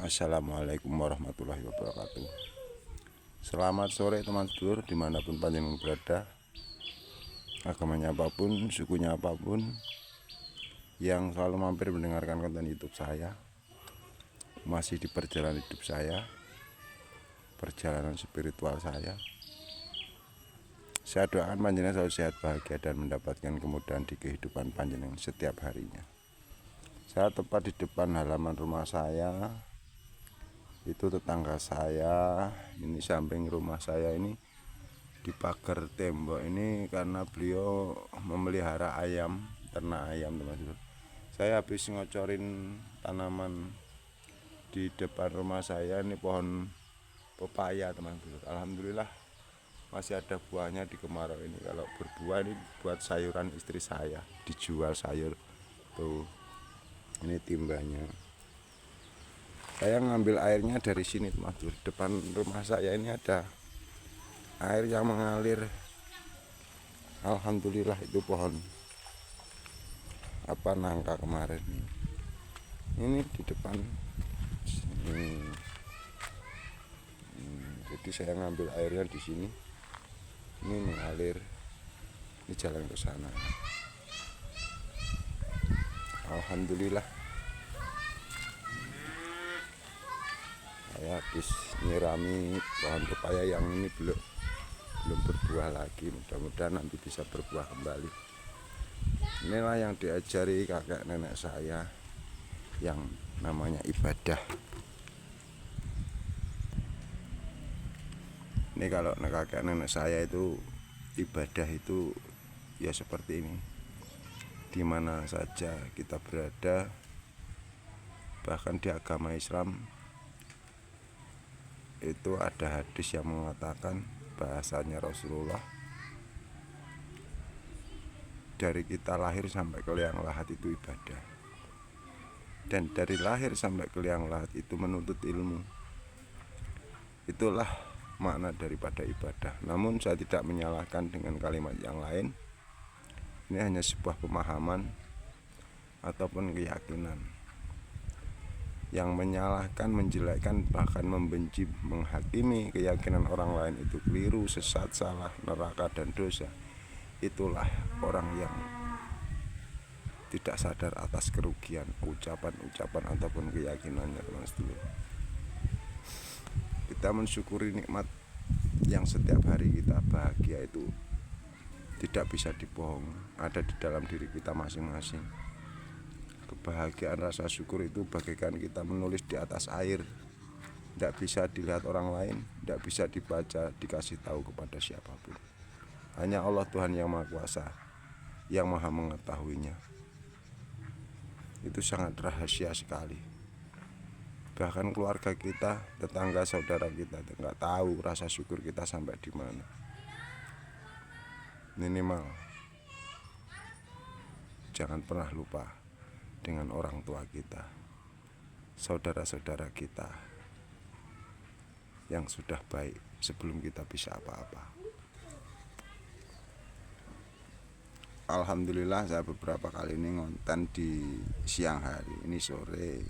Assalamualaikum warahmatullahi wabarakatuh. Selamat sore teman sedulur dimanapun panjenengan berada, agamanya apapun, sukunya apapun, yang selalu mampir mendengarkan konten YouTube saya. Masih di perjalanan hidup saya, perjalanan spiritual saya. Saya doakan panjenengan selalu sehat, bahagia, dan mendapatkan kemudahan di kehidupan panjenengan setiap harinya. Saya tepat di depan halaman rumah saya. Itu tetangga saya, ini samping rumah saya ini di pagar tembok ini karena beliau memelihara ayam, ternak ayam teman-teman. Saya habis ngocorin tanaman di depan rumah saya, ini pohon pepaya teman-teman. Alhamdulillah masih ada buahnya di kemarau ini. Kalau berbuah ini buat sayuran istri saya, dijual sayur tuh. Ini timbanya. Saya ngambil airnya dari sini teman-teman. Depan rumah saya ini ada air yang mengalir. Alhamdulillah itu pohon nangka kemarin. Ini di depan sini. Jadi saya ngambil airnya di sini. Ini mengalir. Ini jalan ke sana. Alhamdulillah. Saya habis nyirami pohon pepaya yang ini belum berbuah lagi. Mudah-mudahan nanti bisa berbuah kembali. Inilah yang diajari kakek nenek saya yang namanya ibadah. Ini kalau kakek nenek saya itu ibadah itu ya seperti ini. Di mana saja kita berada, bahkan di agama Islam itu ada hadis yang mengatakan bahasanya Rasulullah, dari kita lahir sampai ke liang lahat itu ibadah, dan dari lahir sampai ke liang lahat itu menuntut ilmu. Itulah makna daripada ibadah. Namun saya tidak menyalahkan dengan kalimat yang lain. Ini hanya sebuah pemahaman ataupun keyakinan. Yang menyalahkan, menjelekkan, bahkan membenci, menghakimi keyakinan orang lain itu keliru, sesat, salah, neraka, dan dosa. Itulah orang yang tidak sadar atas kerugian ucapan-ucapan ataupun keyakinannya, teman-teman. Kita mensyukuri nikmat yang setiap hari kita bahagia itu tidak bisa dibohong, ada di dalam diri kita masing-masing. Kebahagiaan rasa syukur itu bagaikan kita menulis di atas air. Tidak bisa dilihat orang lain, tidak bisa dibaca, dikasih tahu kepada siapapun. Hanya Allah Tuhan yang Maha Kuasa, yang Maha mengetahuinya. Itu sangat rahasia sekali. Bahkan keluarga kita, tetangga, saudara kita tidak tahu rasa syukur kita sampai di mana. Minimal jangan pernah lupa dengan orang tua kita, saudara-saudara kita yang sudah baik sebelum kita bisa apa-apa. Alhamdulillah saya beberapa kali ini ngonten di siang hari, ini sore,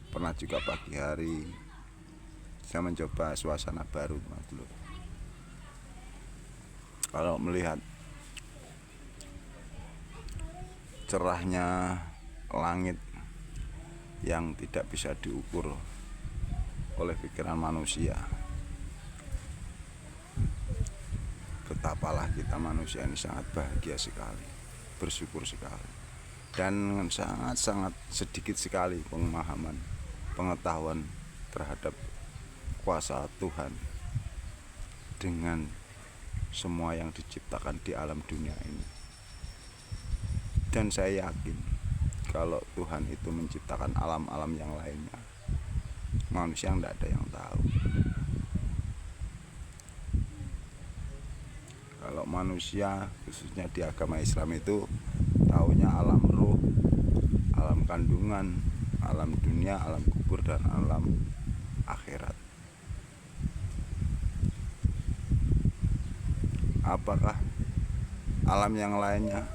pernah juga pagi hari. Saya mencoba suasana baru, teman-teman. Kalau melihat cerahnya langit yang tidak bisa diukur oleh pikiran manusia, betapalah kita manusia ini sangat bahagia sekali, bersyukur sekali, dan sangat sedikit sekali pemahaman, pengetahuan terhadap kuasa Tuhan dengan semua yang diciptakan di alam dunia ini. Dan saya yakin kalau Tuhan itu menciptakan alam-alam yang lainnya, manusia tidak ada yang tahu. Kalau manusia khususnya di agama Islam itu taunya alam ruh, alam kandungan, alam dunia, alam kubur, dan alam akhirat. Apakah alam yang lainnya?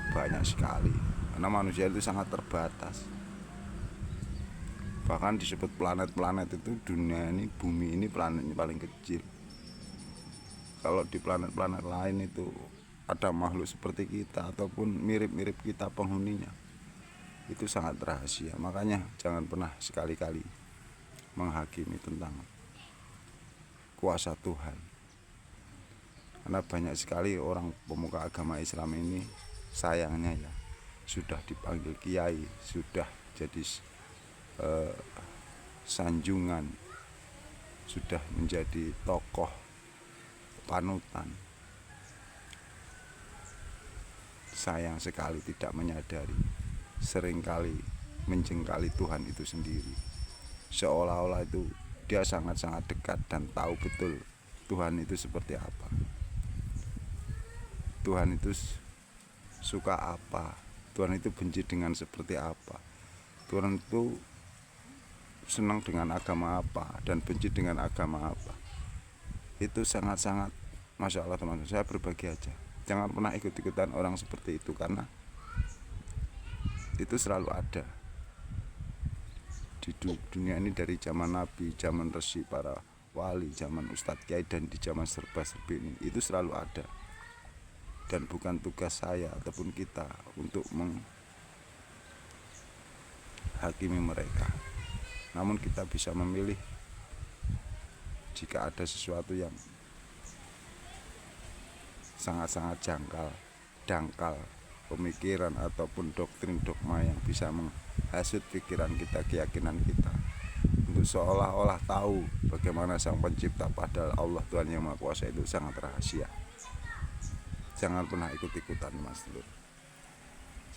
Banyak sekali, karena manusia itu sangat terbatas. Bahkan disebut planet-planet itu, dunia ini, bumi ini planetnya paling kecil. Kalau di planet-planet lain itu ada makhluk seperti kita ataupun mirip-mirip kita penghuninya, itu sangat rahasia. Makanya jangan pernah sekali-kali menghakimi tentang kuasa Tuhan, karena banyak sekali orang pemuka agama Islam ini sayangnya ya sudah dipanggil kiai, sudah jadi sanjungan, sudah menjadi tokoh panutan, sayang sekali tidak menyadari, seringkali menjengkali Tuhan itu sendiri, seolah-olah itu dia sangat-sangat dekat dan tahu betul Tuhan itu seperti apa, Tuhan itu suka apa, Tuhan itu benci dengan seperti apa, Tuhan itu senang dengan agama apa dan benci dengan agama apa. Itu sangat-sangat, Masya Allah teman-teman, saya berbagi aja. Jangan pernah ikut-ikutan orang seperti itu, karena itu selalu ada di dunia ini dari zaman Nabi, zaman Resi, para wali, zaman Ustadz Kiai, dan di zaman serba-serbi ini itu selalu ada. Dan bukan tugas saya ataupun kita untuk menghakimi mereka, namun kita bisa memilih jika ada sesuatu yang sangat-sangat dangkal pemikiran ataupun doktrin dogma yang bisa menghasut pikiran kita, keyakinan kita, untuk seolah-olah tahu bagaimana Sang Pencipta, padahal Allah Tuhan yang Maha Kuasa itu sangat rahasia. Jangan pernah ikut-ikutan, Mas Lur.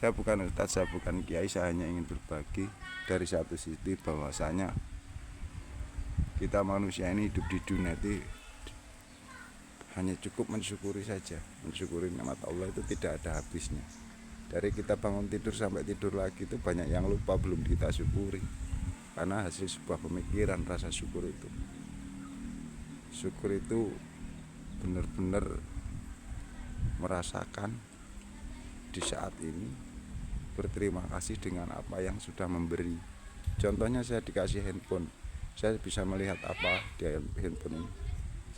Saya bukan ustadz, saya bukan kiai, saya hanya ingin berbagi dari satu sisi bahwasanya kita manusia ini hidup di dunia itu hanya cukup mensyukuri saja. Mensyukuri nikmat Allah itu tidak ada habisnya. Dari kita bangun tidur sampai tidur lagi itu banyak yang lupa, belum kita syukuri, karena hasil sebuah pemikiran. Rasa syukur itu benar-benar merasakan di saat ini berterima kasih dengan apa yang sudah memberi. Contohnya saya dikasih handphone, saya bisa melihat apa di handphone ini,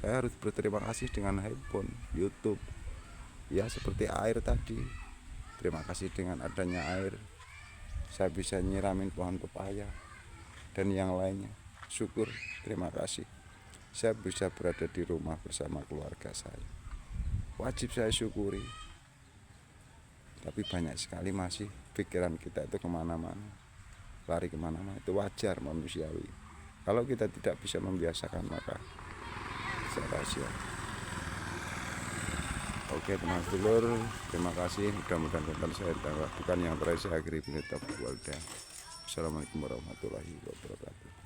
saya harus berterima kasih dengan handphone, YouTube. Ya seperti air tadi, terima kasih dengan adanya air, saya bisa nyiramin pohon pepaya dan yang lainnya. Syukur, terima kasih, saya bisa berada di rumah bersama keluarga saya. Wajib saya syukuri. Tapi banyak sekali masih pikiran kita itu kemana-mana, lari kemana-mana. Itu wajar, manusiawi. Kalau kita tidak bisa membiasakan, maka saya rahasia. Oke teman sedulur, terima kasih. Mudah-mudahan konten saya bukan yang terakhir. Saya akhiri. Assalamualaikum warahmatullahi wabarakatuh.